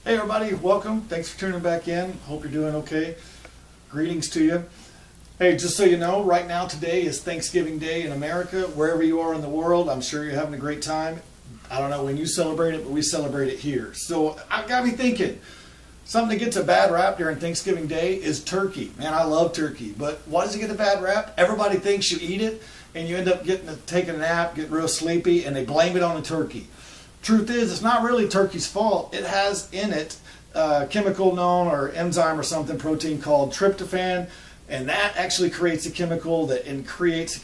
Hey everybody, welcome. Thanks for tuning back in. Hope you're doing okay. Greetings to you. Hey, just so you know, right now today is Thanksgiving Day in America. Wherever you are in the world, I'm sure you're having a great time. I don't know when you celebrate it, but we celebrate it here. So I've got me thinking, something that gets a bad rap during Thanksgiving Day is turkey. Man, I love turkey, but why does it get a bad rap? Everybody thinks you eat it, and you end up taking a nap, getting real sleepy, and they blame it on the turkey. Truth is, it's not really turkey's fault. It has in it a chemical known, or enzyme or something, protein called tryptophan, and that actually creates a chemical that makes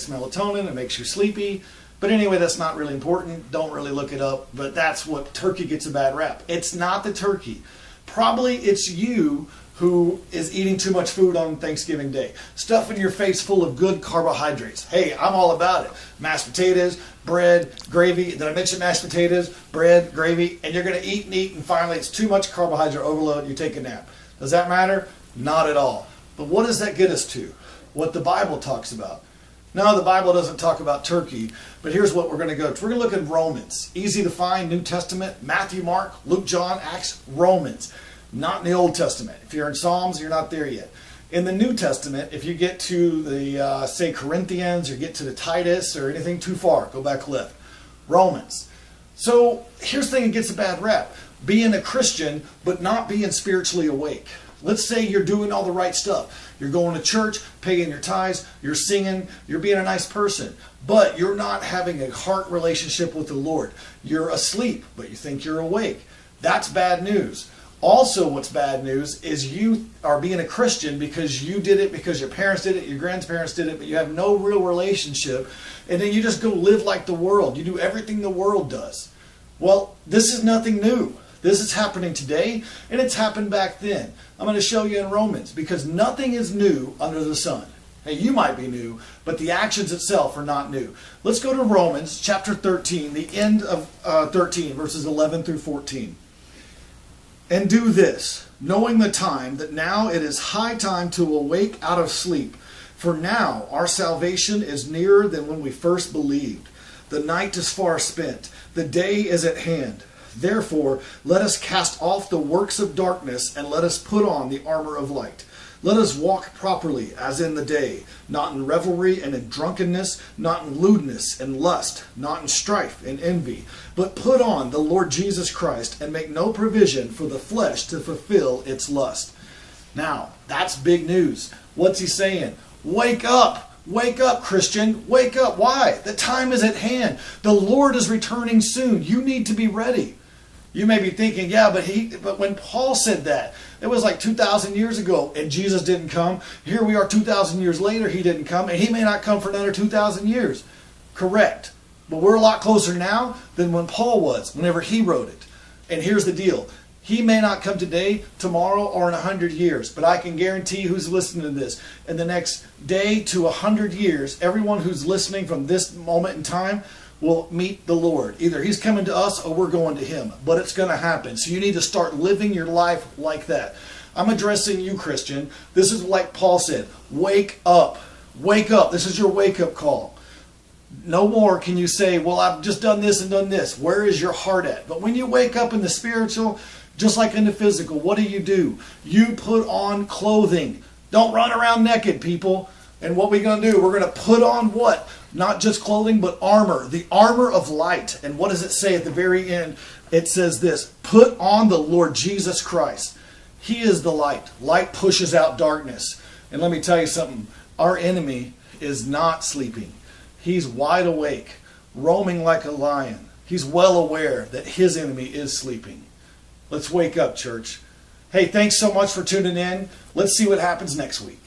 melatonin. It makes you sleepy. But anyway, that's not really important. Don't really look it up. But that's what turkey gets a bad rap. It's not the turkey. Probably it's you who is eating too much food on Thanksgiving Day. Stuffing your face full of good carbohydrates. Hey, I'm all about it. Mashed potatoes, bread, gravy. Did I mention mashed potatoes, bread, gravy? And you're going to eat and eat, and finally it's too much carbohydrate overload. You take a nap. Does that matter? Not at all. But what does that get us to? What the Bible talks about. No, the Bible doesn't talk about turkey, but here's what we're going to go to. We're going to look at Romans. Easy to find, New Testament, Matthew, Mark, Luke, John, Acts, Romans. Not in the Old Testament. If you're in Psalms, you're not there yet. In the New Testament, if you get to the, say, Corinthians, or get to the Titus, or anything too far, go back left. Romans. So here's the thing that gets a bad rap. Being a Christian, but not being spiritually awake. Let's say you're doing all the right stuff. You're going to church, paying your tithes, you're singing, you're being a nice person, but you're not having a heart relationship with the Lord. You're asleep, but you think you're awake. That's bad news. Also, what's bad news is you are being a Christian because you did it, because your parents did it, your grandparents did it, but you have no real relationship, and then you just go live like the world. You do everything the world does. Well, this is nothing new. This is happening today, and it's happened back then. I'm going to show you in Romans, because nothing is new under the sun. Hey, you might be new, but the actions itself are not new. Let's go to Romans chapter 13, the end of 13, verses 11 through 14. And do this, knowing the time, that now it is high time to awake out of sleep. For now our salvation is nearer than when we first believed. The night is far spent, the day is at hand. Therefore, let us cast off the works of darkness, and let us put on the armor of light. Let us walk properly as in the day, not in revelry and in drunkenness, not in lewdness and lust, not in strife and envy, but put on the Lord Jesus Christ, and make no provision for the flesh to fulfill its lust. Now, that's big news. What's he saying? Wake up! Wake up, Christian. Wake up. Why? The time is at hand. The Lord is returning soon. You need to be ready. You may be thinking, yeah, but when Paul said that, it was like 2,000 years ago, and Jesus didn't come. Here we are 2,000 years later, he didn't come, and he may not come for another 2,000 years. Correct. But we're a lot closer now than when Paul was, whenever he wrote it. And here's the deal. He may not come today, tomorrow, or in 100 years, but I can guarantee who's listening to this, in the next day to 100 years, everyone who's listening from this moment in time will meet the Lord. Either he's coming to us or we're going to him. But it's going to happen. So you need to start living your life like that. I'm addressing you, Christian. This is like Paul said. Wake up. Wake up. This is your wake-up call. No more can you say, well, I've just done this and done this. Where is your heart at? But when you wake up in the spiritual, just like in the physical, what do? You put on clothing. Don't run around naked, people. And what we're going to do, we're going to put on what? Not just clothing, but armor. The armor of light. And what does it say at the very end? It says this, put on the Lord Jesus Christ. He is the light. Light pushes out darkness. And let me tell you something. Our enemy is not sleeping. He's wide awake, roaming like a lion. He's well aware that his enemy is sleeping. Let's wake up, church. Hey, thanks so much for tuning in. Let's see what happens next week.